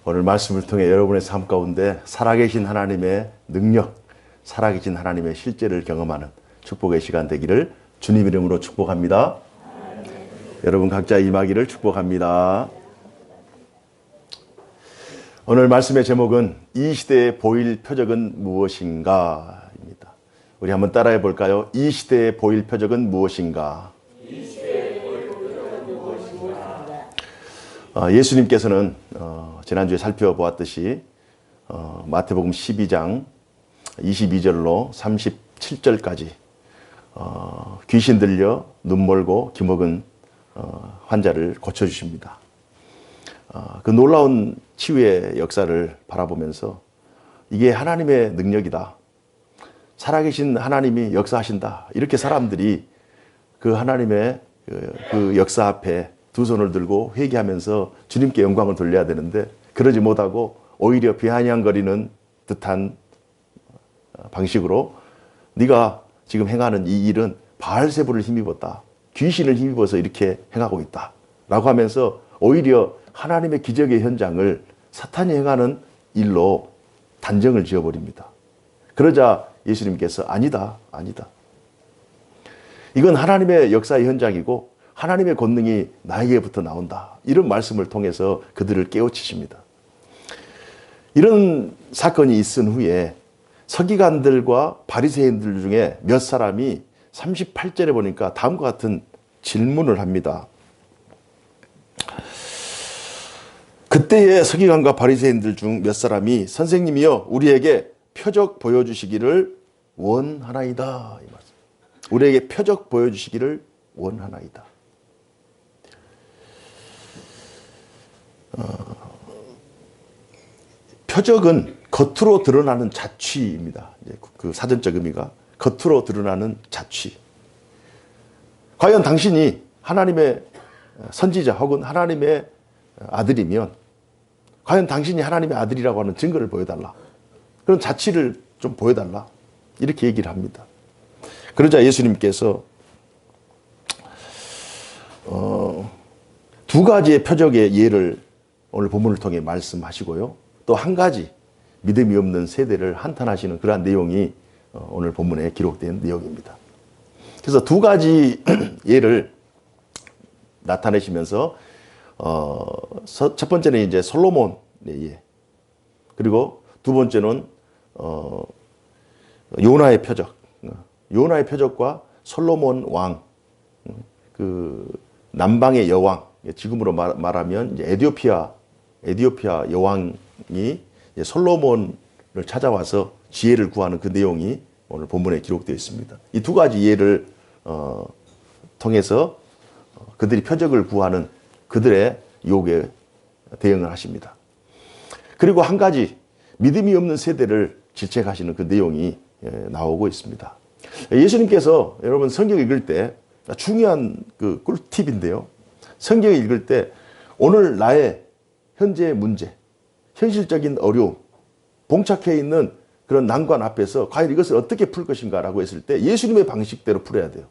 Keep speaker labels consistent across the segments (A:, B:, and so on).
A: 오늘 말씀을 통해 여러분의 삶 가운데 살아계신 하나님의 능력, 살아계신 하나님의 실제를 경험하는 축복의 시간 되기를 주님 이름으로 축복합니다. 여러분 각자 임하기를 축복합니다. 오늘 말씀의 제목은 이 시대에 보일 표적은 무엇인가 입니다. 우리 한번 따라해 볼까요? 이 시대에 보일 표적은 무엇인가? 예수님께서는 지난주에 살펴보았듯이 마태복음 12장 22절로 37절까지 귀신 들려 눈 멀고 기먹은 환자를 고쳐주십니다. 그 놀라운 치유의 역사를 바라보면서 이게 하나님의 능력이다. 살아계신 하나님이 역사하신다. 이렇게 사람들이 그 하나님의 그 역사 앞에 두 손을 들고 회개하면서 주님께 영광을 돌려야 되는데 그러지 못하고 오히려 비아냥거리는 듯한 방식으로 네가 지금 행하는 이 일은 바알세불을 힘입었다. 귀신을 힘입어서 이렇게 행하고 있다. 라고 하면서 오히려 하나님의 기적의 현장을 사탄이 행하는 일로 단정을 지어버립니다. 그러자 예수님께서 아니다. 이건 하나님의 역사의 현장이고 하나님의 권능이 나에게부터 나온다. 이런 말씀을 통해서 그들을 깨우치십니다. 이런 사건이 있은 후에 서기관들과 바리새인들 중에 몇 사람이 38절에 보니까 다음과 같은 질문을 합니다. 그때의 서기관과 바리새인들 중 몇 사람이 선생님이여 우리에게 표적 보여주시기를 원하나이다. 이 말씀. 우리에게 표적 보여주시기를 원하나이다. 표적은 겉으로 드러나는 자취입니다. 그 사전적 의미가 겉으로 드러나는 자취. 과연 당신이 하나님의 선지자 혹은 하나님의 아들이면 과연 당신이 하나님의 아들이라고 하는 증거를 보여달라. 그런 자취를 좀 보여달라. 이렇게 얘기를 합니다. 그러자 예수님께서 두 가지의 표적의 예를 오늘 본문을 통해 말씀하시고요. 또 한 가지 믿음이 없는 세대를 한탄하시는 그러한 내용이 오늘 본문에 기록된 내용입니다. 그래서 두 가지 예를 나타내시면서 첫 번째는 이제 솔로몬의 예, 그리고 두 번째는 요나의 표적, 요나의 표적과 솔로몬 왕, 그 남방의 여왕, 지금으로 말하면 이제 에디오피아 여왕이 솔로몬을 찾아와서 지혜를 구하는 그 내용이 오늘 본문에 기록되어 있습니다. 이 두 가지 예를 통해서 그들이 표적을 구하는 그들의 유혹에 대응을 하십니다. 그리고 한 가지 믿음이 없는 세대를 질책하시는 그 내용이 나오고 있습니다. 예수님께서 여러분 성경 읽을 때 중요한 그 꿀팁인데요. 성경 읽을 때 오늘 나의 현재의 문제, 현실적인 어려움, 봉착해 있는 그런 난관 앞에서 과연 이것을 어떻게 풀 것인가라고 했을 때 예수님의 방식대로 풀어야 돼요.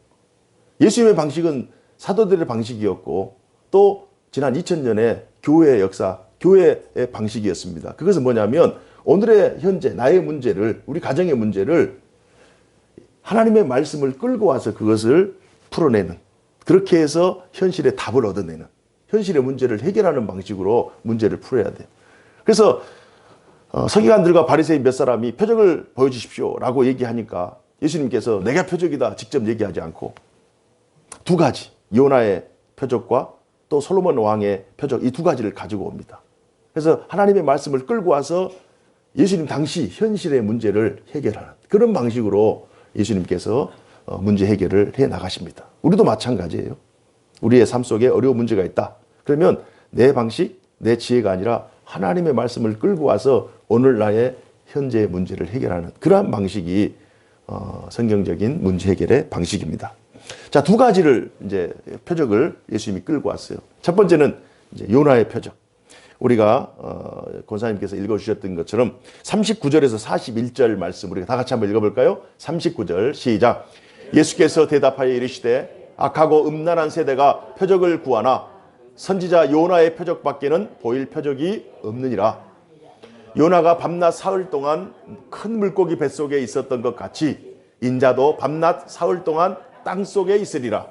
A: 예수님의 방식은 사도들의 방식이었고 또 지난 2000년의 교회의 역사, 교회의 방식이었습니다. 그것은 뭐냐면 오늘의 현재, 나의 문제를, 우리 가정의 문제를 하나님의 말씀을 끌고 와서 그것을 풀어내는, 그렇게 해서 현실의 답을 얻어내는, 현실의 문제를 해결하는 방식으로 문제를 풀어야 돼요. 그래서 서기관들과 바리새인 몇 사람이 표적을 보여주십시오 라고 얘기하니까 예수님께서 내가 표적이다 직접 얘기하지 않고 두 가지, 요나의 표적과 또 솔로몬 왕의 표적, 이 두 가지를 가지고 옵니다. 그래서 하나님의 말씀을 끌고 와서 예수님 당시 현실의 문제를 해결하는 그런 방식으로 예수님께서 문제 해결을 해 나가십니다. 우리도 마찬가지예요. 우리의 삶 속에 어려운 문제가 있다. 그러면 내 방식, 내 지혜가 아니라 하나님의 말씀을 끌고 와서 오늘 나의 현재의 문제를 해결하는 그러한 방식이 성경적인 문제 해결의 방식입니다. 자, 두 가지를 이제 표적을 예수님이 끌고 왔어요. 첫 번째는 이제 요나의 표적. 우리가 권사님께서 읽어주셨던 것처럼 39절에서 41절 말씀 우리가 다 같이 한번 읽어볼까요? 39절 시작. 예수께서 대답하여 이르시되 악하고 음란한 세대가 표적을 구하나 선지자 요나의 표적밖에는 보일 표적이 없느니라. 요나가 밤낮 사흘 동안 큰 물고기 뱃속에 있었던 것 같이 인자도 밤낮 사흘 동안 땅속에 있으리라.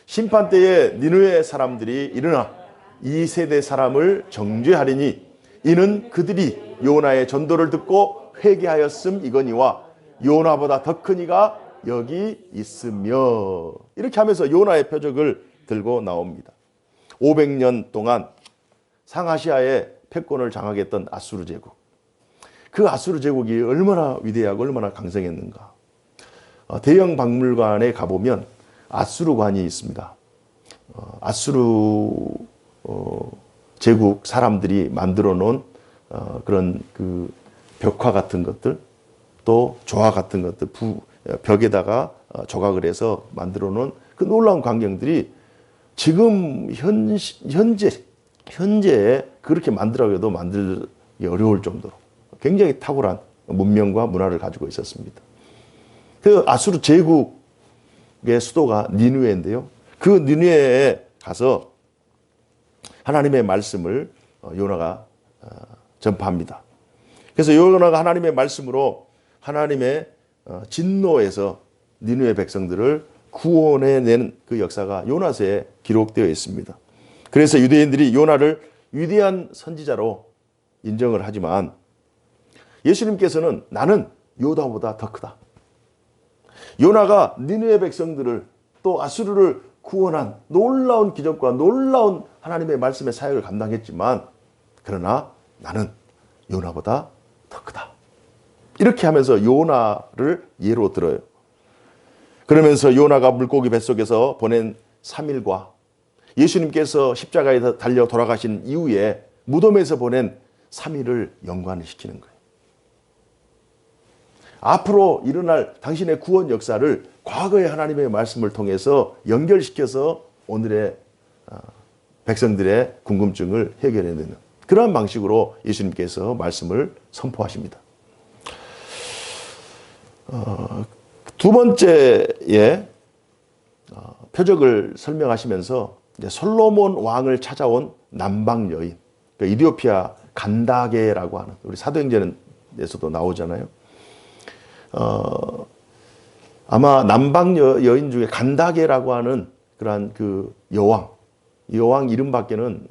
A: 심판 때에 니느웨 사람들이 일어나 이 세대 사람을 정죄하리니 이는 그들이 요나의 전도를 듣고 회개하였음 이거니와 요나보다 더 큰 이가 여기 있으며. 이렇게 하면서 요나의 표적을 들고 나옵니다. 500년 동안 상아시아의 패권을 장악했던 아수르 제국. 그 아수르 제국이 얼마나 위대하고 얼마나 강성했는가. 대형 박물관에 가보면 아수르관이 있습니다. 아수르 제국 사람들이 만들어 놓은 그런 그 벽화 같은 것들, 또 조화 같은 것들, 벽에다가 조각을 해서 만들어 놓은 그 놀라운 광경들이 지금 현재 그렇게 만들라고 해도 만들기 어려울 정도로 굉장히 탁월한 문명과 문화를 가지고 있었습니다. 그 아수르 제국의 수도가 니느웨인데요. 그 니느웨에 가서 하나님의 말씀을 요나가 전파합니다. 그래서 요나가 하나님의 말씀으로 하나님의 진노에서 니느웨 백성들을 구원해낸 그 역사가 요나서에 기록되어 있습니다. 그래서 유대인들이 요나를 위대한 선지자로 인정을 하지만 예수님께서는 나는 요나보다 더 크다. 요나가 니느웨 백성들을 또 아수르를 구원한 놀라운 기적과 놀라운 하나님의 말씀의 사역을 감당했지만 그러나 나는 요나보다 더 크다. 이렇게 하면서 요나를 예로 들어요. 그러면서 요나가 물고기 뱃속에서 보낸 3일과 예수님께서 십자가에 달려 돌아가신 이후에 무덤에서 보낸 3일을 연관을 시키는 거예요. 앞으로 일어날 당신의 구원 역사를 과거의 하나님의 말씀을 통해서 연결시켜서 오늘의 백성들의 궁금증을 해결해내는 그러한 방식으로 예수님께서 말씀을 선포하십니다. 두 번째의 표적을 설명하시면서 이제 솔로몬 왕을 찾아온 남방 여인, 그러니까 이디오피아 간다게라고 하는, 우리 사도행전에서도 나오잖아요. 아마 남방 여인 중에 간다게라고 하는 그러한 그 여왕 이름밖에는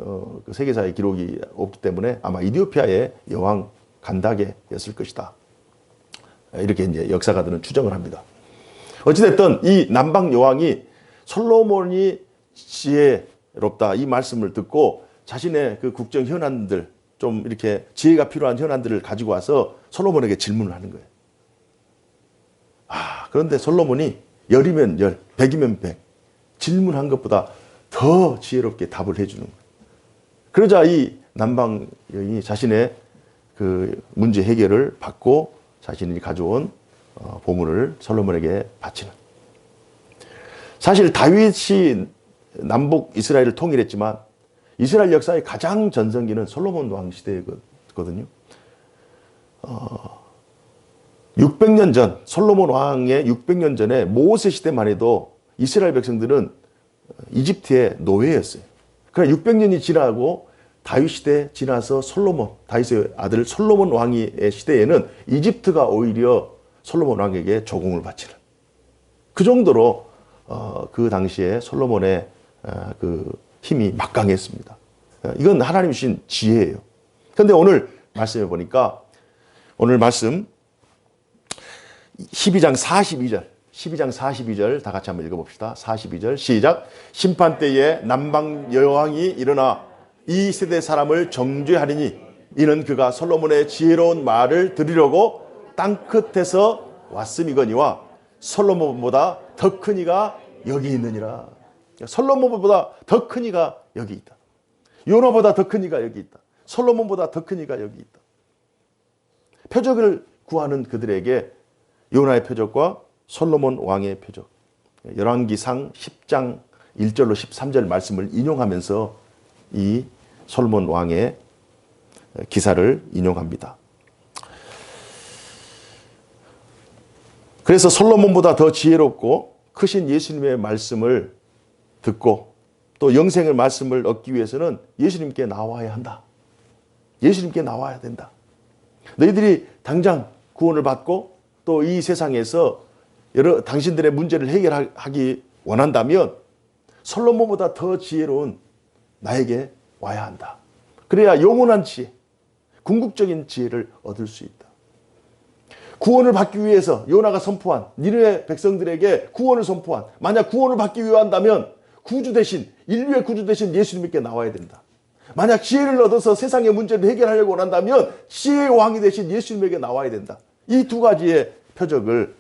A: 그 세계사의 기록이 없기 때문에 아마 이디오피아의 여왕 간다게였을 것이다. 이렇게 이제 역사가들은 추정을 합니다. 어찌됐든 이 남방 여왕이 솔로몬이 지혜롭다 이 말씀을 듣고 자신의 그 국정 현안들, 좀 이렇게 지혜가 필요한 현안들을 가지고 와서 솔로몬에게 질문을 하는 거예요. 그런데 솔로몬이 10이면 10, 100이면 100 질문한 것보다 더 지혜롭게 답을 해주는 거예요. 그러자 이 남방 여인이 자신의 그 문제 해결을 받고 자신이 가져온 보물을 솔로몬에게 바치는. 사실 다윗이 남북 이스라엘을 통일했지만 이스라엘 역사의 가장 전성기는 솔로몬 왕 시대거든요. 600년 전, 솔로몬 왕의 600년 전에 모세 시대만 해도 이스라엘 백성들은 이집트의 노예였어요. 그러나 600년이 지나고 다윗 시대 지나서 다윗의 아들 솔로몬 왕의 시대에는 이집트가 오히려 솔로몬 왕에게 조공을 바치는 그 정도로 그 당시에 솔로몬의 그 힘이 막강했습니다. 이건 하나님 주신 지혜예요. 그런데 오늘 말씀해 보니까 오늘 말씀 12장 42절 다 같이 한번 읽어봅시다. 42절 시작. 심판 때에 남방 여왕이 일어나 이 세대 사람을 정죄하리니 이는 그가 솔로몬의 지혜로운 말을 들으려고 땅끝에서 왔음이거니와 솔로몬보다 더 큰 이가 여기 있느니라. 솔로몬보다 더 큰 이가 여기 있다. 요나보다 더 큰 이가 여기 있다. 솔로몬보다 더 큰 이가 여기 있다. 표적을 구하는 그들에게 요나의 표적과 솔로몬 왕의 표적, 열왕기상 10장 1절로 13절 말씀을 인용하면서 이 솔로몬 왕의 기사를 인용합니다. 그래서 솔로몬보다 더 지혜롭고 크신 예수님의 말씀을 듣고 또 영생의 말씀을 얻기 위해서는 예수님께 나와야 한다. 예수님께 나와야 된다. 너희들이 당장 구원을 받고 또 이 세상에서 당신들의 문제를 해결하기 원한다면 솔로몬보다 더 지혜로운 나에게 와야 한다. 그래야 영원한 지혜, 궁극적인 지혜를 얻을 수 있다. 구원을 받기 위해서 요나가 선포한, 니느웨 백성들에게 구원을 선포한, 만약 구원을 받기 위한다면 구주 대신, 인류의 구주 대신 예수님께 나와야 된다. 만약 지혜를 얻어서 세상의 문제를 해결하려고 원한다면 지혜의 왕이 대신 예수님에게 나와야 된다. 이 두 가지의 표적을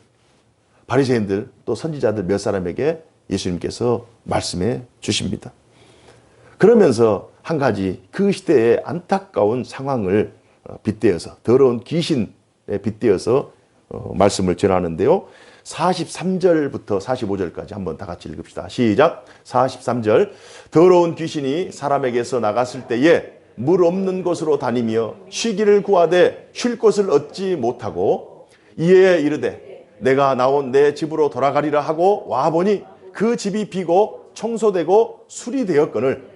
A: 바리새인들 또 선지자들 몇 사람에게 예수님께서 말씀해 주십니다. 그러면서 한 가지 그 시대의 안타까운 상황을 빗대어서, 더러운 귀신에 빗대어서 말씀을 전하는데요. 43절부터 45절까지 한번 다 같이 읽읍시다. 시작. 43절. 더러운 귀신이 사람에게서 나갔을 때에 물 없는 곳으로 다니며 쉬기를 구하되 쉴 곳을 얻지 못하고 이에 이르되 내가 나온 내 집으로 돌아가리라 하고 와보니 그 집이 비고 청소되고 수리되었거늘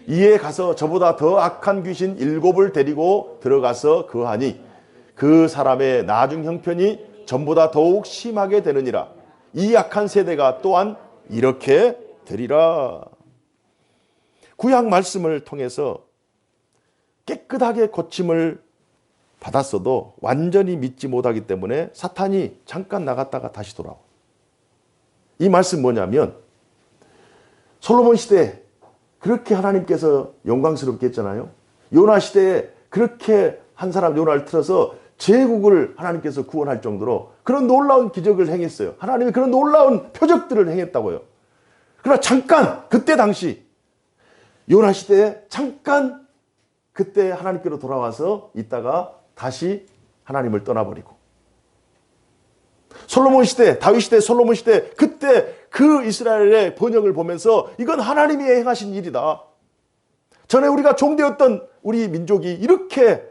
A: 이에 가서 저보다 더 악한 귀신 7을 데리고 들어가서 거하니 그 사람의 나중 형편이 전보다 더욱 심하게 되느니라. 이 악한 세대가 또한 이렇게 되리라. 구약 말씀을 통해서 깨끗하게 고침을 받았어도 완전히 믿지 못하기 때문에 사탄이 잠깐 나갔다가 다시 돌아와. 이 말씀 뭐냐면 솔로몬 시대에 그렇게 하나님께서 영광스럽게 했잖아요. 요나 시대에 그렇게 한 사람 요나를 틀어서 제국을 하나님께서 구원할 정도로 그런 놀라운 기적을 행했어요. 하나님이 그런 놀라운 표적들을 행했다고요. 그러나 잠깐 그때 당시 요나 시대에 잠깐 그때 하나님께로 돌아와서 있다가 다시 하나님을 떠나버리고 솔로몬 시대, 다윗 시대, 솔로몬 시대 그때 그 이스라엘의 번영을 보면서 이건 하나님이 행하신 일이다. 전에 우리가 종되었던 우리 민족이 이렇게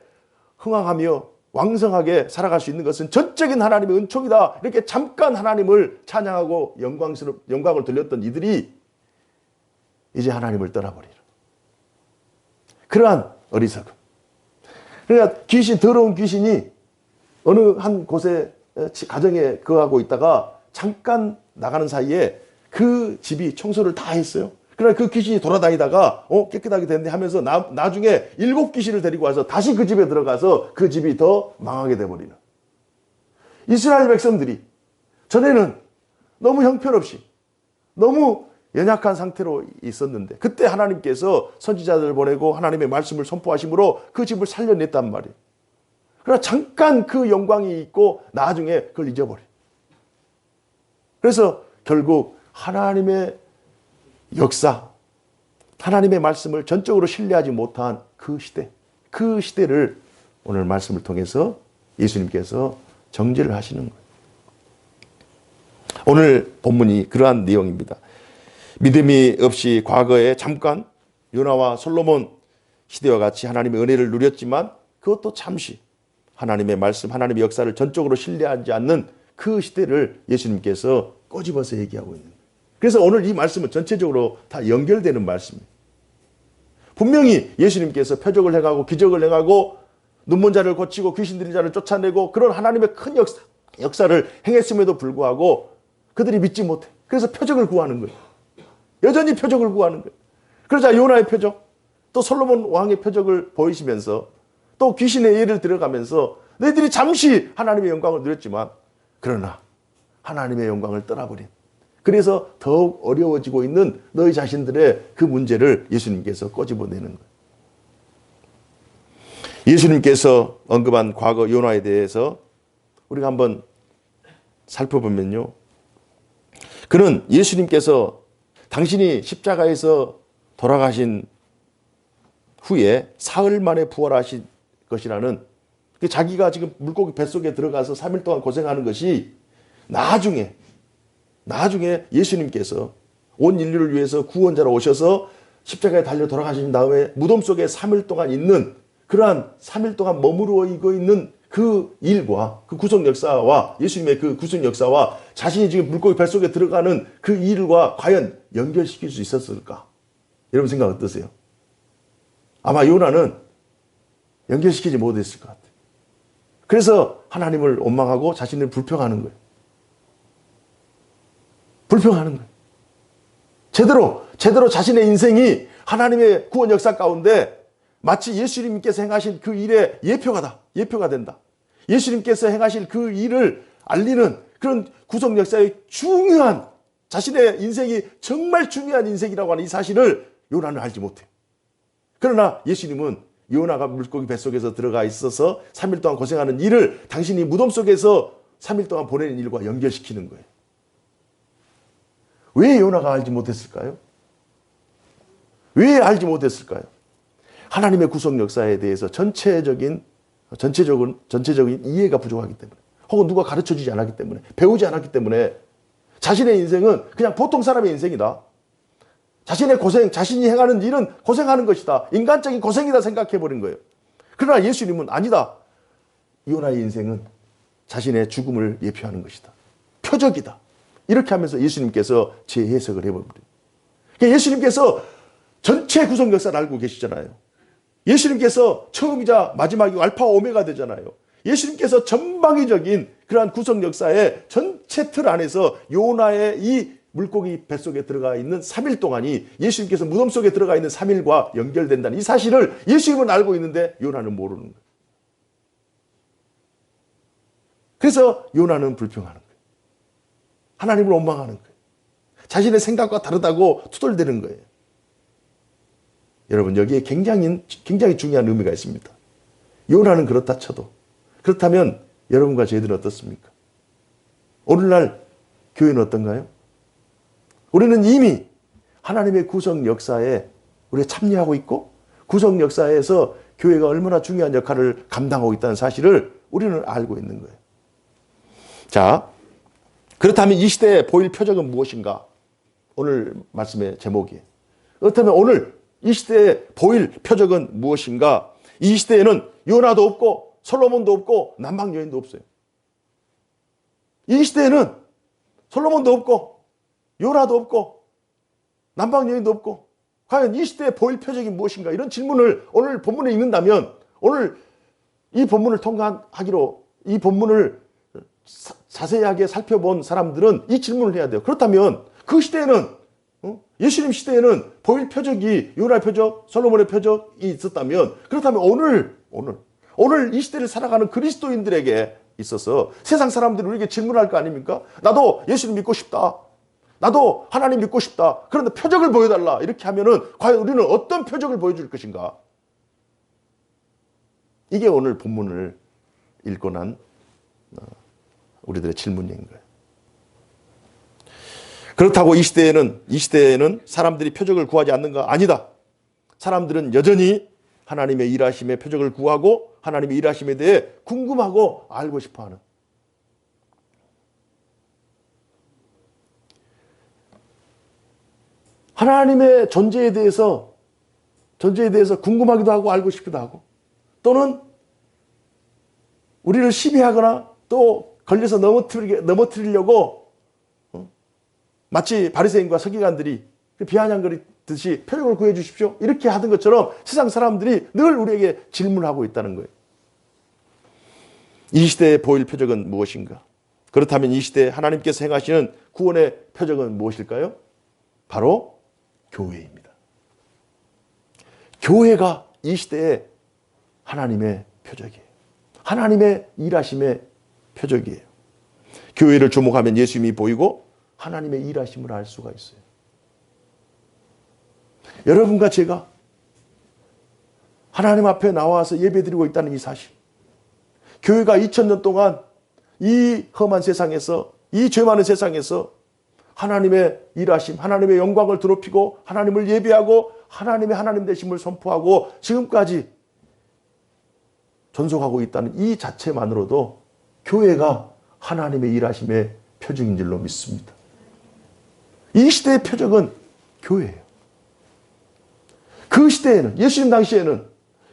A: 흥황하며 왕성하게 살아갈 수 있는 것은 전적인 하나님의 은총이다. 이렇게 잠깐 하나님을 찬양하고 영광을 돌렸던 이들이 이제 하나님을 떠나버리라. 그러한 어리석음. 그러니까 더러운 귀신이 어느 한 곳에 가정에 거하고 있다가 잠깐 나가는 사이에 그 집이 청소를 다 했어요. 그러나 그 귀신이 돌아다니다가 깨끗하게 됐네 하면서 나중에 7 귀신을 데리고 와서 다시 그 집에 들어가서 그 집이 더 망하게 돼버리는. 이스라엘 백성들이 전에는 너무 형편없이 너무 연약한 상태로 있었는데 그때 하나님께서 선지자들을 보내고 하나님의 말씀을 선포하심으로 그 집을 살려냈단 말이에요. 그러나 잠깐 그 영광이 있고 나중에 그걸 잊어버려. 그래서 결국 하나님의 역사, 하나님의 말씀을 전적으로 신뢰하지 못한 그 시대, 그 시대를 오늘 말씀을 통해서 예수님께서 정죄를 하시는 거예요. 오늘 본문이 그러한 내용입니다. 믿음이 없이 과거에 잠깐 요나와 솔로몬 시대와 같이 하나님의 은혜를 누렸지만 그것도 잠시 하나님의 말씀, 하나님의 역사를 전적으로 신뢰하지 않는 그 시대를 예수님께서 꼬집어서 얘기하고 있는 거예요. 그래서 오늘 이 말씀은 전체적으로 다 연결되는 말씀이에요. 분명히 예수님께서 표적을 행하고 기적을 행하고 눈먼 자를 고치고 귀신 들린 자를 쫓아내고 그런 하나님의 큰 역사를 행했음에도 불구하고 그들이 믿지 못해. 그래서 표적을 구하는 거예요. 여전히 표적을 구하는 거예요. 그러자 요나의 표적, 또 솔로몬 왕의 표적을 보이시면서 또 귀신의 예를 들어가면서 너희들이 잠시 하나님의 영광을 누렸지만 그러나 하나님의 영광을 떠나버린, 그래서 더욱 어려워지고 있는 너희 자신들의 그 문제를 예수님께서 꼬집어내는 거예요. 예수님께서 언급한 과거 요나에 대해서 우리가 한번 살펴보면요. 그는 예수님께서 당신이 십자가에서 돌아가신 후에 사흘 만에 부활하신 것이라는, 자기가 지금 물고기 뱃속에 들어가서 3일 동안 고생하는 것이 나중에 예수님께서 온 인류를 위해서 구원자로 오셔서 십자가에 달려 돌아가신 다음에 무덤 속에 3일 동안 있는, 그러한 3일 동안 머무르고 있는 그 일과 그 구속 역사와 예수님의 그 구속 역사와 자신이 지금 물고기 뱃속에 들어가는 그 일과 과연 연결시킬 수 있었을까? 여러분 생각 어떠세요? 아마 요나는 연결시키지 못했을 것 같아요. 그래서 하나님을 원망하고 자신을 불평하는 거예요. 불평하는 거예요. 제대로 자신의 인생이 하나님의 구원 역사 가운데 마치 예수님께서 행하신 그 일의 예표가 된다. 예수님께서 행하실 그 일을 알리는 그런 구속 역사의 중요한, 자신의 인생이 정말 중요한 인생이라고 하는 이 사실을 요나는 알지 못해요. 그러나 예수님은 요나가 물고기 뱃속에서 들어가 있어서 3일 동안 고생하는 일을 당신이 무덤 속에서 3일 동안 보내는 일과 연결시키는 거예요. 왜 요나가 알지 못했을까요? 왜 알지 못했을까요? 하나님의 구속 역사에 대해서 전체적인 이해가 부족하기 때문에, 혹은 누가 가르쳐주지 않았기 때문에, 배우지 않았기 때문에 자신의 인생은 그냥 보통 사람의 인생이다. 자신의 고생, 자신이 행하는 일은 고생하는 것이다. 인간적인 고생이다 생각해버린 거예요. 그러나 예수님은 아니다. 요나의 인생은 자신의 죽음을 예표하는 것이다. 표적이다. 이렇게 하면서 예수님께서 재해석을 해버립니다. 그러니까 예수님께서 전체 구속 역사를 알고 계시잖아요. 예수님께서 처음이자 마지막이고 알파와 오메가 되잖아요. 예수님께서 전방위적인 그러한 구속 역사의 전체 틀 안에서 요나의 이 물고기 뱃속에 들어가 있는 3일 동안이 예수님께서 무덤 속에 들어가 있는 3일과 연결된다는 이 사실을 예수님은 알고 있는데 요나는 모르는 거예요. 그래서 요나는 불평하는 거예요. 하나님을 원망하는 거예요. 자신의 생각과 다르다고 투덜대는 거예요. 여러분, 여기에 굉장히 중요한 의미가 있습니다. 요나는 그렇다 쳐도, 그렇다면 여러분과 저희들은 어떻습니까? 오늘날 교회는 어떤가요? 우리는 이미 하나님의 구속 역사에 우리가 참여하고 있고, 구속 역사에서 교회가 얼마나 중요한 역할을 감당하고 있다는 사실을 우리는 알고 있는 거예요. 자, 그렇다면 이 시대에 보일 표적은 무엇인가? 오늘 말씀의 제목이에요. 그렇다면 오늘 이 시대에 보일 표적은 무엇인가? 이 시대에는 요나도 없고 솔로몬도 없고 남방 여인도 없어요. 이 시대에는 솔로몬도 없고 요나도 없고 남방 여인도 없고, 과연 이 시대에 보일 표적이 무엇인가? 이런 질문을 오늘 본문에 읽는다면, 오늘 이 본문을 통과하기로, 이 본문을 자세하게 살펴본 사람들은 이 질문을 해야 돼요. 그렇다면 그 시대에는, 예수님 시대에는 보일 표적이 요나의 표적, 솔로몬의 표적이 있었다면, 그렇다면 오늘 이 시대를 살아가는 그리스도인들에게 있어서 세상 사람들이 우리에게 질문할 거 아닙니까? 나도 예수님 믿고 싶다. 나도 하나님 믿고 싶다. 그런데 표적을 보여달라. 이렇게 하면은 과연 우리는 어떤 표적을 보여줄 것인가? 이게 오늘 본문을 읽고 난 우리들의 질문인 거예요. 그렇다고 이 시대에는 사람들이 표적을 구하지 않는가? 아니다. 사람들은 여전히 하나님의 일하심의 표적을 구하고 하나님의 일하심에 대해 궁금하고 알고 싶어하는, 하나님의 존재에 대해서 궁금하기도 하고 알고 싶기도 하고, 또는 우리를 시비하거나 또 걸려서 넘어뜨리려고 마치 바리새인과 서기관들이 비아냥거리듯이 표적을 구해 주십시오 이렇게 하던 것처럼 세상 사람들이 늘 우리에게 질문하고 있다는 거예요. 이 시대에 보일 표적은 무엇인가? 그렇다면 이 시대에 하나님께서 행하시는 구원의 표적은 무엇일까요? 바로 교회입니다. 교회가 이 시대에 하나님의 표적이에요. 하나님의 일하심의 표적이에요. 교회를 주목하면 예수님이 보이고 하나님의 일하심을 알 수가 있어요. 여러분과 제가 하나님 앞에 나와서 예배드리고 있다는 이 사실, 교회가 2000년 동안 이 험한 세상에서, 이 죄 많은 세상에서 하나님의 일하심, 하나님의 영광을 드높이고 하나님을 예배하고 하나님의 하나님 되심을 선포하고 지금까지 전속하고 있다는 이 자체만으로도 교회가 하나님의 일하심의 표적인 줄로 믿습니다. 이 시대의 표적은 교회예요. 그 시대에는, 예수님 당시에는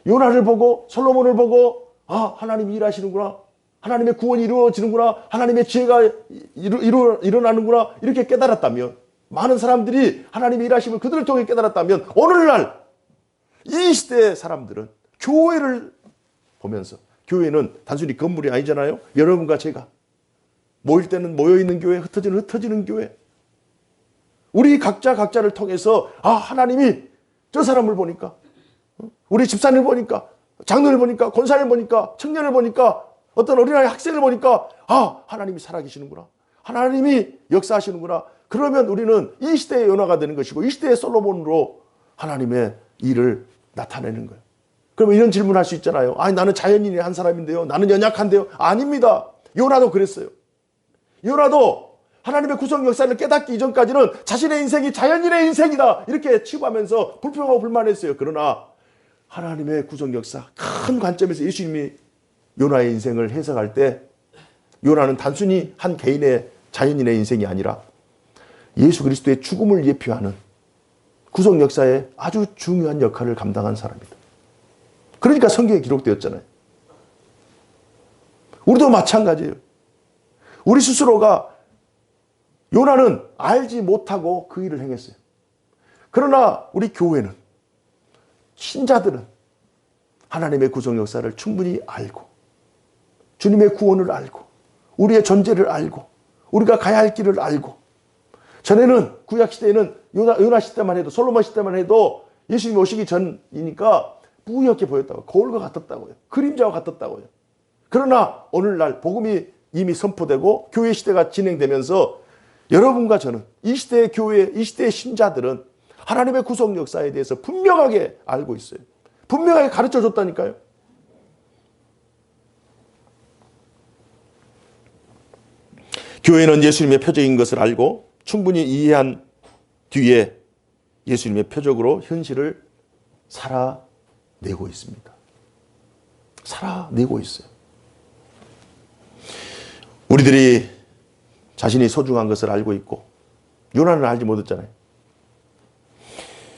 A: 요나를 보고 솔로몬을 보고, 아, 하나님이 일하시는구나, 하나님의 구원이 이루어지는구나, 하나님의 지혜가 일어나는구나, 이렇게 깨달았다면, 많은 사람들이 하나님의 일하심을 그들을 통해 깨달았다면, 오늘날 이 시대의 사람들은 교회를 보면서, 교회는 단순히 건물이 아니잖아요. 여러분과 제가 모일 때는 모여있는 교회, 흩어지는 교회. 우리 각자를 통해서 하나님이 저 사람을 보니까, 우리 집사님을 보니까, 장로를 보니까, 권사를 보니까, 청년을 보니까, 어떤 어린아이 학생을 보니까 하나님이 살아계시는구나. 하나님이 역사하시는구나. 그러면 우리는 이 시대의 연화가 되는 것이고 이 시대의 솔로몬으로 하나님의 일을 나타내는 거예요. 그러면 이런 질문할 수 있잖아요. 나는 자연인의 한 사람인데요. 나는 연약한데요. 아닙니다. 요나도 그랬어요. 요나도 하나님의 구속 역사를 깨닫기 이전까지는 자신의 인생이 자연인의 인생이다 이렇게 치부하면서 불평하고 불만했어요. 그러나 하나님의 구속 역사 큰 관점에서 예수님이 요나의 인생을 해석할 때 요나는 단순히 한 개인의 자연인의 인생이 아니라 예수 그리스도의 죽음을 예표하는 구속 역사에 아주 중요한 역할을 감당한 사람이다. 그러니까 성경에 기록되었잖아요. 우리도 마찬가지예요. 우리 스스로가 요나는 알지 못하고 그 일을 행했어요. 그러나 우리 교회는, 신자들은 하나님의 구속 역사를 충분히 알고 주님의 구원을 알고 우리의 존재를 알고 우리가 가야 할 길을 알고, 전에는 구약시대에는 요나 시대만 해도, 솔로몬 시대만 해도 예수님이 오시기 전이니까 뿌옇게 보였다고, 거울과 같았다고요. 그림자와 같았다고요. 그러나 오늘날 복음이 이미 선포되고 교회 시대가 진행되면서 여러분과 저는, 이 시대의 교회, 이 시대의 신자들은 하나님의 구속 역사에 대해서 분명하게 알고 있어요. 분명하게 가르쳐 줬다니까요. 교회는 예수님의 표적인 것을 알고 충분히 이해한 뒤에 예수님의 표적으로 현실을 살아내고 있습니다. 살아내고 있어요. 우리들이 자신이 소중한 것을 알고 있고, 요나는 알지 못했잖아요.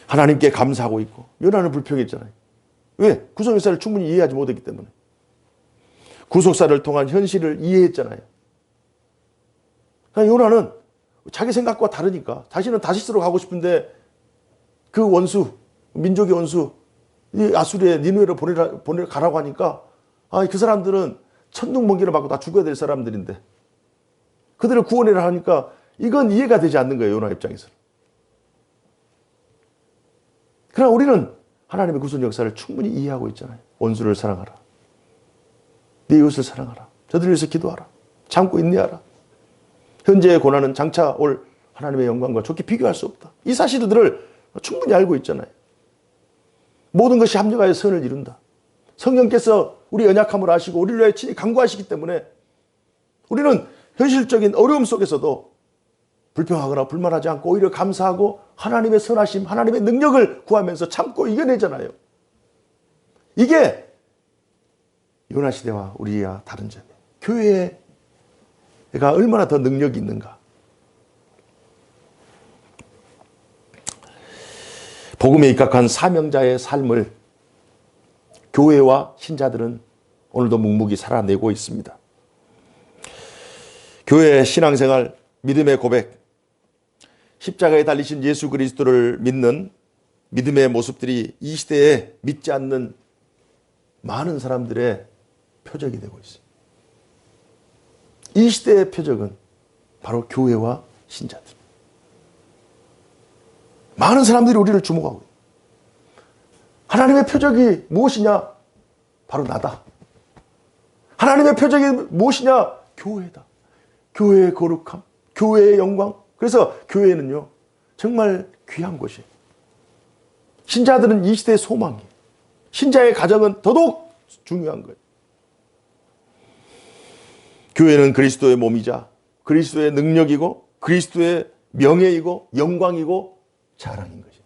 A: 하나님께 감사하고 있고, 요나는 불평했잖아요. 왜? 구속역사를 충분히 이해하지 못했기 때문에. 구속사를 통한 현실을 이해했잖아요. 그러니까 요나는 자기 생각과 다르니까, 자신은 다시스로 가고 싶은데 그 원수, 민족의 원수, 이 아수리의 니느웨로 보내라 가라고 하니까 그 사람들은 천둥번개를 맞고 다 죽어야 될 사람들인데 그들을 구원해라 하니까 이건 이해가 되지 않는 거예요. 요나 입장에서는. 그러나 우리는 하나님의 구속 역사를 충분히 이해하고 있잖아요. 원수를 사랑하라. 네 이웃을 사랑하라. 저들을 위해서 기도하라. 참고 인내하라. 현재의 고난은 장차 올 하나님의 영광과 좋게 비교할 수 없다. 이 사실들을 충분히 알고 있잖아요. 모든 것이 합력하여 선을 이룬다. 성령께서 우리 연약함을 아시고 우리를 위해 친히 간구하시기 때문에 우리는 현실적인 어려움 속에서도 불평하거나 불만하지 않고 오히려 감사하고 하나님의 선하심, 하나님의 능력을 구하면서 참고 이겨내잖아요. 이게 요나 시대와 우리와 다른 점이에요. 교회가 얼마나 더 능력이 있는가. 복음에 입각한 사명자의 삶을 교회와 신자들은 오늘도 묵묵히 살아내고 있습니다. 교회의 신앙생활, 믿음의 고백, 십자가에 달리신 예수 그리스도를 믿는 믿음의 모습들이 이 시대에 믿지 않는 많은 사람들의 표적이 되고 있어요. 이 시대의 표적은 바로 교회와 신자들. 많은 사람들이 우리를 주목하고 있어요. 하나님의 표적이 무엇이냐? 바로 나다. 하나님의 표적이 무엇이냐? 교회다. 교회의 거룩함, 교회의 영광. 그래서 교회는요, 정말 귀한 곳이에요. 신자들은 이 시대의 소망이에요. 신자의 가정은 더더욱 중요한 거예요. 교회는 그리스도의 몸이자 그리스도의 능력이고 그리스도의 명예이고 영광이고 자랑인 것이에요.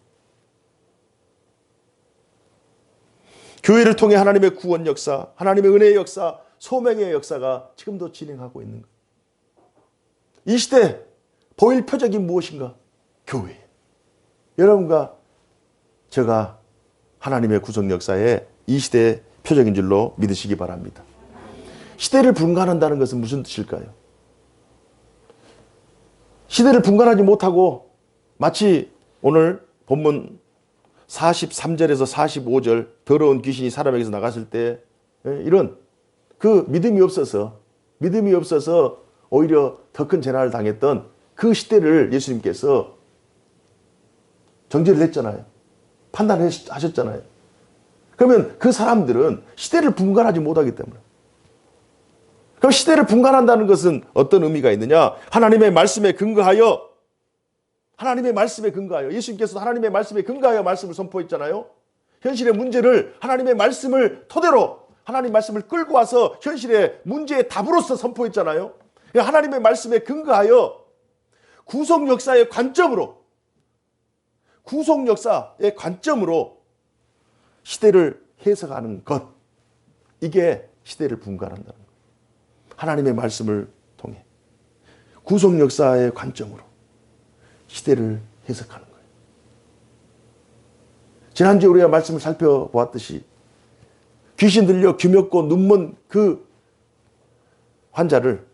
A: 교회를 통해 하나님의 구원 역사, 하나님의 은혜의 역사, 소명의 역사가 지금도 진행하고 있는 거예요. 이 시대 보일 표적이 무엇인가? 교회. 여러분과 제가 하나님의 구속 역사에 이 시대의 표적인 줄로 믿으시기 바랍니다. 시대를 분간한다는 것은 무슨 뜻일까요? 시대를 분간하지 못하고 마치 오늘 본문 43절에서 45절 더러운 귀신이 사람에게서 나갔을 때 이런 그 믿음이 없어서 오히려 더 큰 재난을 당했던 그 시대를 예수님께서 정죄를 했잖아요. 판단하셨잖아요. 그러면 그 사람들은 시대를 분간하지 못하기 때문에. 그럼 시대를 분간한다는 것은 어떤 의미가 있느냐? 하나님의 말씀에 근거하여 예수님께서 하나님의 말씀에 근거하여 말씀을 선포했잖아요. 현실의 문제를 하나님의 말씀을 토대로 하나님 말씀을 끌고 와서 현실의 문제의 답으로서 선포했잖아요. 하나님의 말씀에 근거하여 구속 역사의 관점으로 시대를 해석하는 것, 이게 시대를 분간한다는 거예요. 하나님의 말씀을 통해 구속 역사의 관점으로 시대를 해석하는 거예요. 지난주에 우리가 말씀을 살펴보았듯이 귀신 들려 귀먹고 눈먼 그 환자를,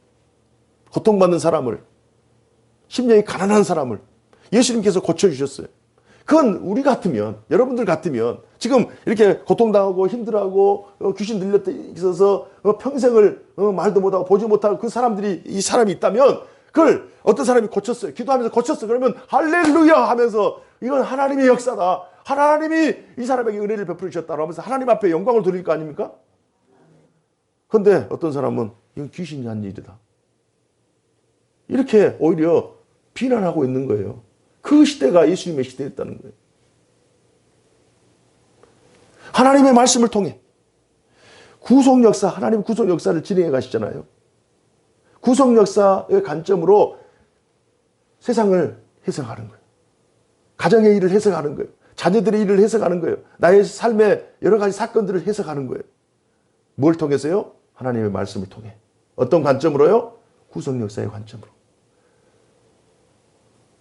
A: 고통받는 사람을, 심령이 가난한 사람을 예수님께서 고쳐주셨어요. 그건 우리 같으면, 여러분들 같으면 지금 이렇게 고통당하고 힘들어하고 귀신 들려 있어서 평생을 말도 못하고 보지 못하고 그 사람들이, 이 사람이 있다면 그걸 어떤 사람이 고쳤어요. 기도하면서 고쳤어. 그러면 할렐루야 하면서 이건 하나님의 역사다. 하나님이 이 사람에게 은혜를 베풀어 주셨다고 하면서 하나님 앞에 영광을 돌릴 거 아닙니까? 그런데 어떤 사람은 이건 귀신이 한 일이다. 이렇게 오히려 비난하고 있는 거예요. 그 시대가 예수님의 시대였다는 거예요. 하나님의 말씀을 통해 구속 역사, 하나님 구속 역사를 진행해 가시잖아요. 구속 역사의 관점으로 세상을 해석하는 거예요. 가정의 일을 해석하는 거예요. 자녀들의 일을 해석하는 거예요. 나의 삶의 여러 가지 사건들을 해석하는 거예요. 뭘 통해서요? 하나님의 말씀을 통해. 어떤 관점으로요? 구속 역사의 관점으로.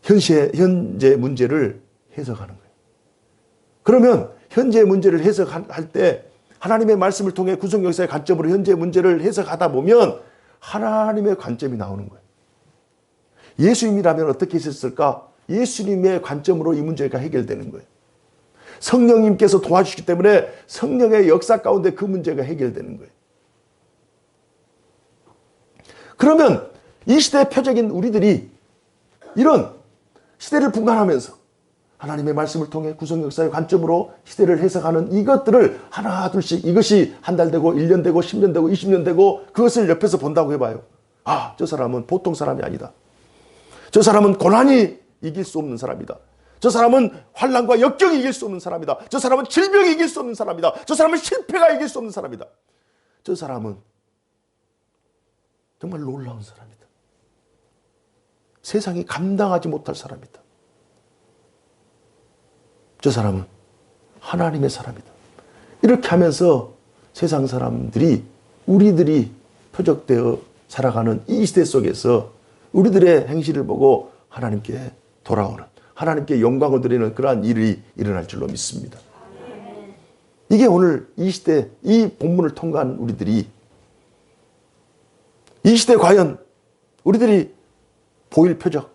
A: 현재 문제를 해석하는 거예요. 그러면 현재 문제를 해석할 때 하나님의 말씀을 통해 구속 역사의 관점으로 현재 문제를 해석하다 보면 하나님의 관점이 나오는 거예요. 예수님이라면 어떻게 했을까? 예수님의 관점으로 이 문제가 해결되는 거예요. 성령님께서 도와주시기 때문에 성령의 역사 가운데 그 문제가 해결되는 거예요. 그러면 이 시대의 표적인 우리들이 이런 시대를 분간하면서 하나님의 말씀을 통해 구속 역사의 관점으로 시대를 해석하는 이것들을 하나 둘씩, 이것이 한 달 되고 1년 되고 10년 되고 20년 되고 그것을 옆에서 본다고 해봐요. 아, 저 사람은 보통 사람이 아니다. 저 사람은 고난이 이길 수 없는 사람이다. 저 사람은 환난과 역경이 이길 수 없는 사람이다. 저 사람은 질병이 이길 수 없는 사람이다. 저 사람은 실패가 이길 수 없는 사람이다. 저 사람은 정말 놀라운 사람이다. 세상이 감당하지 못할 사람이다. 저 사람은 하나님의 사람이다. 이렇게 하면서 세상 사람들이, 우리들이 표적되어 살아가는 이 시대 속에서 우리들의 행실을 보고 하나님께 돌아오는, 하나님께 영광을 드리는 그러한 일이 일어날 줄로 믿습니다. 이게 오늘 이 시대, 이 본문을 통과한 우리들이, 이 시대 과연 우리들이 보일 표적,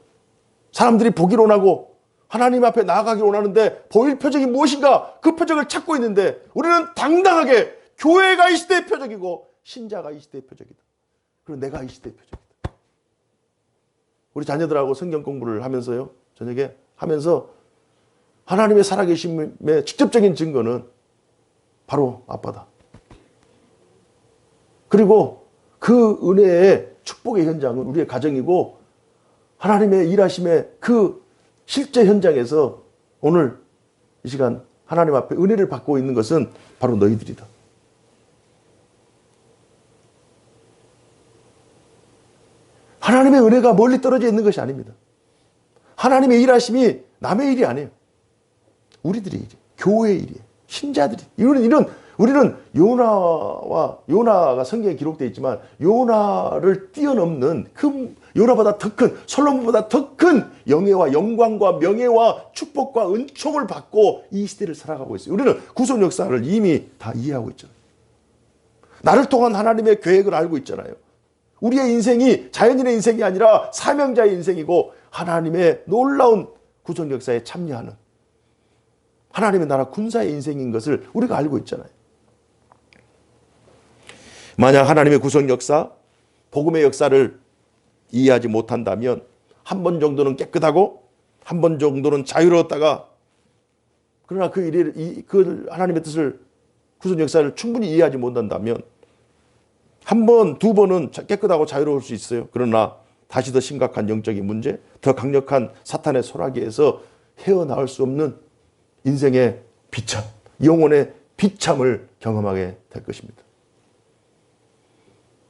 A: 사람들이 보기를 원하고 하나님 앞에 나아가기를 원하는데 보일 표적이 무엇인가? 그 표적을 찾고 있는데 우리는 당당하게 교회가 이 시대의 표적이고 신자가 이 시대의 표적이다. 그리고 내가 이 시대의 표적이다. 우리 자녀들하고 성경 공부를 하면서요, 저녁에 하면서 하나님의 살아계심의 직접적인 증거는 바로 아빠다. 그리고 그 은혜의 축복의 현장은 우리의 가정이고 하나님의 일하심의 그 실제 현장에서 오늘 이 시간 하나님 앞에 은혜를 받고 있는 것은 바로 너희들이다. 하나님의 은혜가 멀리 떨어져 있는 것이 아닙니다. 하나님의 일하심이 남의 일이 아니에요. 우리들의 일이에요. 교회의 일이에요. 신자들이. 우리는 요나가 성경에 기록되어 있지만 요나를 뛰어넘는 요나보다 더 큰, 솔로몬보다 더 큰 영예와 영광과 명예와 축복과 은총을 받고 이 시대를 살아가고 있어요. 우리는 구속 역사를 이미 다 이해하고 있잖아요. 나를 통한 하나님의 계획을 알고 있잖아요. 우리의 인생이 자연인의 인생이 아니라 사명자의 인생이고 하나님의 놀라운 구속 역사에 참여하는 하나님의 나라 군사의 인생인 것을 우리가 알고 있잖아요. 만약 하나님의 구속 역사, 복음의 역사를 이해하지 못한다면 한 번 정도는 깨끗하고 한 번 정도는 자유로웠다가, 그러나 그 하나님의 뜻을, 구속 역사를 충분히 이해하지 못한다면 한 번, 두 번은 깨끗하고 자유로울 수 있어요. 그러나 다시 더 심각한 영적인 문제, 더 강력한 사탄의 소라기에서 헤어나올 수 없는 인생의 비참, 영혼의 비참을 경험하게 될 것입니다.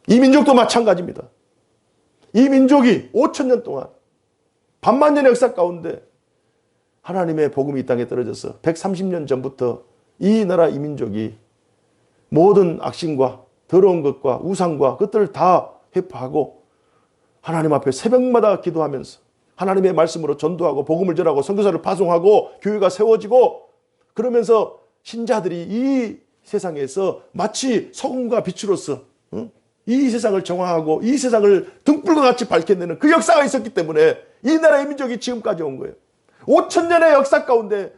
A: 이 민족도 마찬가지입니다. 이 민족이 5,000년 동안 반만년의 역사 가운데 하나님의 복음이 이 땅에 떨어져서 130년 전부터 이 나라 이 민족이 모든 악신과 더러운 것과 우상과 그것들을 다 회파하고 하나님 앞에 새벽마다 기도하면서 하나님의 말씀으로 전도하고 복음을 전하고 선교사를 파송하고 교회가 세워지고, 그러면서 신자들이 이 세상에서 마치 소금과 빛으로서 이 세상을 정화하고 이 세상을 등불과 같이 밝혀내는 그 역사가 있었기 때문에 이 나라의 민족이 지금까지 온 거예요. 5,000년의 역사 가운데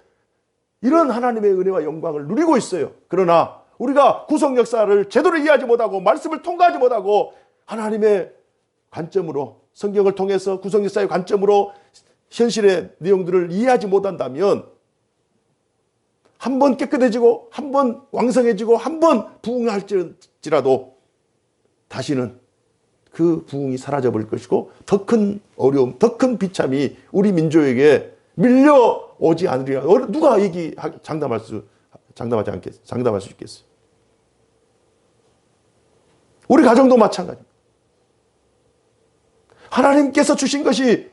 A: 이런 하나님의 은혜와 영광을 누리고 있어요. 그러나 우리가 구속 역사를 제대로 이해하지 못하고 말씀을 통과하지 못하고 하나님의 관점으로, 성경을 통해서 구속 역사의 관점으로 현실의 내용들을 이해하지 못한다면 한 번 깨끗해지고 한 번 왕성해지고 한 번 부흥할지라도 다시는 그 부흥이 사라져버릴 것이고 더 큰 어려움, 더 큰 비참이 우리 민족에게 밀려오지 않으리라. 누가 장담할 수 있겠어요? 우리 가정도 마찬가지입니다. 하나님께서 주신 것이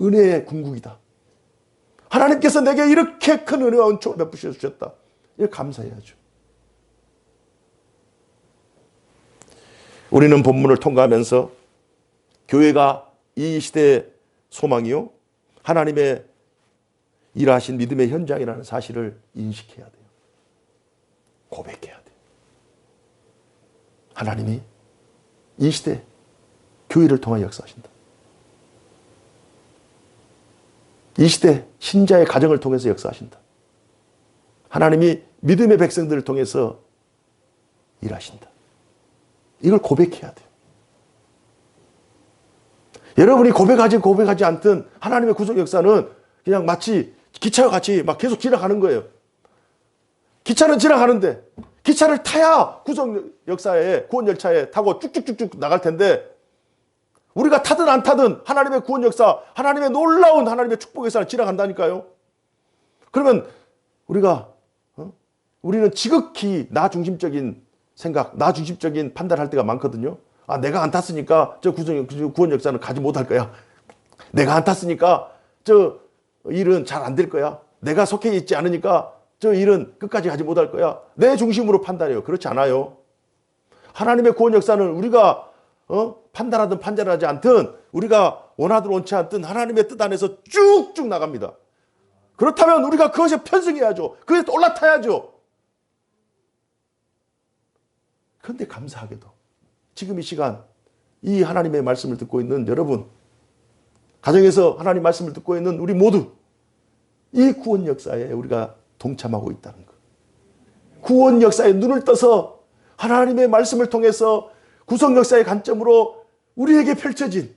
A: 은혜의 궁극이다. 하나님께서 내게 이렇게 큰 은혜와 은총을 베푸셔 주셨다. 이렇게 감사해야죠. 우리는 본문을 통과하면서 교회가 이 시대의 소망이요, 하나님의 일하신 믿음의 현장이라는 사실을 인식해야 돼요. 고백해야 돼요. 하나님이 이 시대 교회를 통하여 역사하신다. 이 시대 신자의 가정을 통해서 역사하신다. 하나님이 믿음의 백성들을 통해서 일하신다. 이걸 고백해야 돼요. 여러분이 고백하지 않든 하나님의 구속 역사는 그냥 마치 기차와 같이 막 계속 지나가는 거예요. 기차는 지나가는데 기차를 타야 구속 역사에, 구원 열차에 타고 쭉쭉쭉쭉 나갈 텐데, 우리가 타든 안 타든 하나님의 구원 역사, 하나님의 놀라운 하나님의 축복 역사를 지나간다니까요. 그러면 우리는 지극히 나 중심적인 생각, 나 중심적인 판단할 때가 많거든요. 아, 내가 안 탔으니까 저 구원 역사는 가지 못할 거야. 내가 안 탔으니까 저 일은 잘 안 될 거야. 내가 속해 있지 않으니까 저 일은 끝까지 가지 못할 거야. 내 중심으로 판단해요. 그렇지 않아요. 하나님의 구원 역사는 우리가 판단하든 판단하지 않든, 우리가 원하든 원치 않든 하나님의 뜻 안에서 쭉쭉 나갑니다. 그렇다면 우리가 그것에 편승해야죠. 그것에 올라타야죠. 그런데 감사하게도 지금 이 시간 이 하나님의 말씀을 듣고 있는 여러분, 가정에서 하나님 말씀을 듣고 있는 우리 모두 이 구원 역사에 우리가 동참하고 있다는 것. 구원 역사에 눈을 떠서 하나님의 말씀을 통해서 구속 역사의 관점으로 우리에게 펼쳐진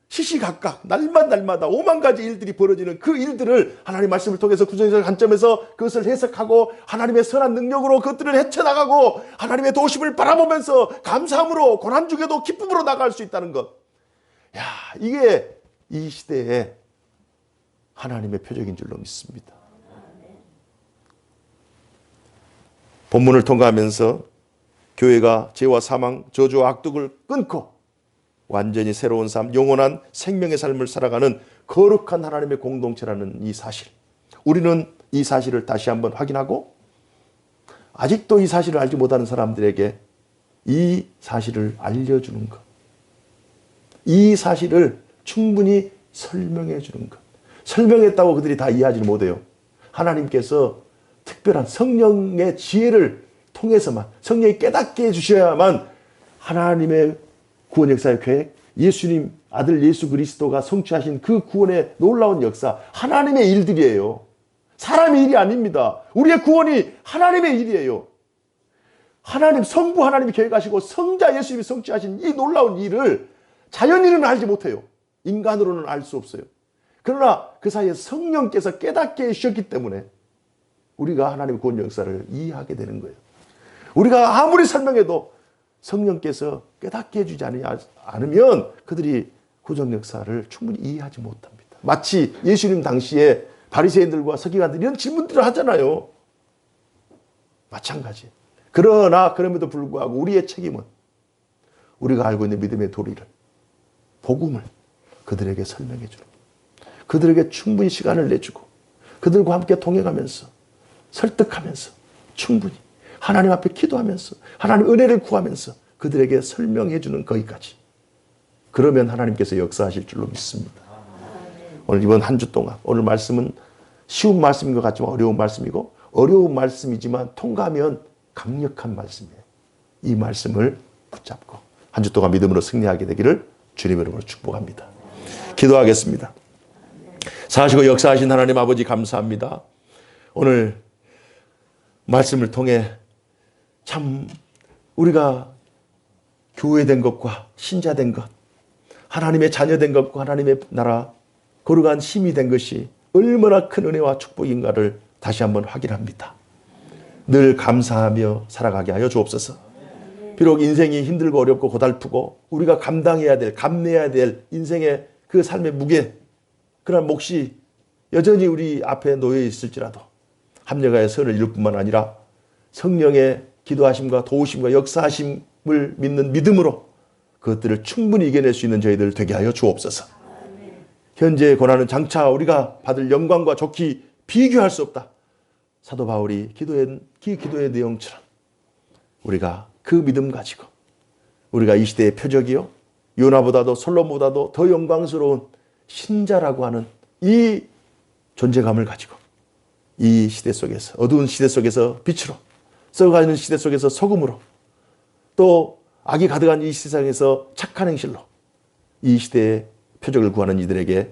A: 시시각각 날마다 5만 가지 일들이 벌어지는 그 일들을 하나님의 말씀을 통해서 구속 역사의 관점에서 그것을 해석하고 하나님의 선한 능력으로 그것들을 헤쳐나가고 하나님의 도심을 바라보면서 감사함으로, 고난 중에도 기쁨으로 나갈 수 있다는 것. 야, 이게 이 시대에 하나님의 표적인 줄로 믿습니다. 본문을 통과하면서 교회가 죄와 사망, 저주와 악독을 끊고 완전히 새로운 삶, 영원한 생명의 삶을 살아가는 거룩한 하나님의 공동체라는 이 사실, 우리는 이 사실을 다시 한번 확인하고, 아직도 이 사실을 알지 못하는 사람들에게 이 사실을 알려주는 것, 이 사실을 충분히 설명해 주는 것. 설명했다고 그들이 다 이해하지 못해요. 하나님께서 특별한 성령의 지혜를 통해서만, 성령이 깨닫게 해주셔야만 하나님의 구원 역사의 계획, 예수님 아들 예수 그리스도가 성취하신 그 구원의 놀라운 역사, 하나님의 일들이에요. 사람의 일이 아닙니다. 우리의 구원이 하나님의 일이에요. 하나님, 성부 하나님이 계획하시고 성자 예수님이 성취하신 이 놀라운 일을 자연인은 알지 못해요. 인간으로는 알 수 없어요. 그러나 그 사이에 성령께서 깨닫게 해주셨기 때문에 우리가 하나님의 구원 역사를 이해하게 되는 거예요. 우리가 아무리 설명해도 성령께서 깨닫게 해주지 않으면 그들이 구원 역사를 충분히 이해하지 못합니다. 마치 예수님 당시에 바리새인들과 서기관들이 이런 질문들을 하잖아요. 마찬가지. 그러나 그럼에도 불구하고 우리의 책임은 우리가 알고 있는 믿음의 도리를, 복음을 그들에게 설명해 주는, 그들에게 충분히 시간을 내주고 그들과 함께 동행하면서 설득하면서 충분히 하나님 앞에 기도하면서 하나님 은혜를 구하면서 그들에게 설명해 주는 거기까지. 그러면 하나님께서 역사하실 줄로 믿습니다. 오늘 이번 한 주 동안 오늘 말씀은 쉬운 말씀인 것 같지만 어려운 말씀이고, 어려운 말씀이지만 통과하면 강력한 말씀이에요. 이 말씀을 붙잡고 한 주 동안 믿음으로 승리하게 되기를 주님의 이름으로 축복합니다. 기도하겠습니다. 사시고 역사하신 하나님 아버지 감사합니다. 오늘 말씀을 통해 참 우리가 교회된 것과 신자된 것, 하나님의 자녀된 것과 하나님의 나라 거룩한 힘이 된 것이 얼마나 큰 은혜와 축복인가를 다시 한번 확인합니다. 늘 감사하며 살아가게 하여 주옵소서. 비록 인생이 힘들고 어렵고 고달프고 우리가 감당해야 될, 감내해야 될 인생의 그 삶의 무게, 그런 몫이 여전히 우리 앞에 놓여 있을지라도 합력하여 선을 이룰 뿐만 아니라 성령의 기도하심과 도우심과 역사하심을 믿는 믿음으로 그것들을 충분히 이겨낼 수 있는 저희들 되게 하여 주옵소서. 현재의 고난은 장차 우리가 받을 영광과 좋기 비교할 수 없다. 사도 바울이 기도의 내용처럼 우리가 그 믿음 가지고 우리가 이 시대의 표적이요 요나보다도 솔로몬보다도 더 영광스러운 신자라고 하는 이 존재감을 가지고 이 시대 속에서, 어두운 시대 속에서 빛으로, 썩어가는 시대 속에서 소금으로, 또 악이 가득한 이 세상에서 착한 행실로 이 시대의 표적을 구하는 이들에게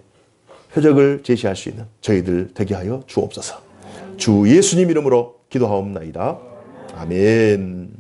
A: 표적을 제시할 수 있는 저희들 되게 하여 주옵소서. 주 예수님 이름으로 기도하옵나이다. 아멘.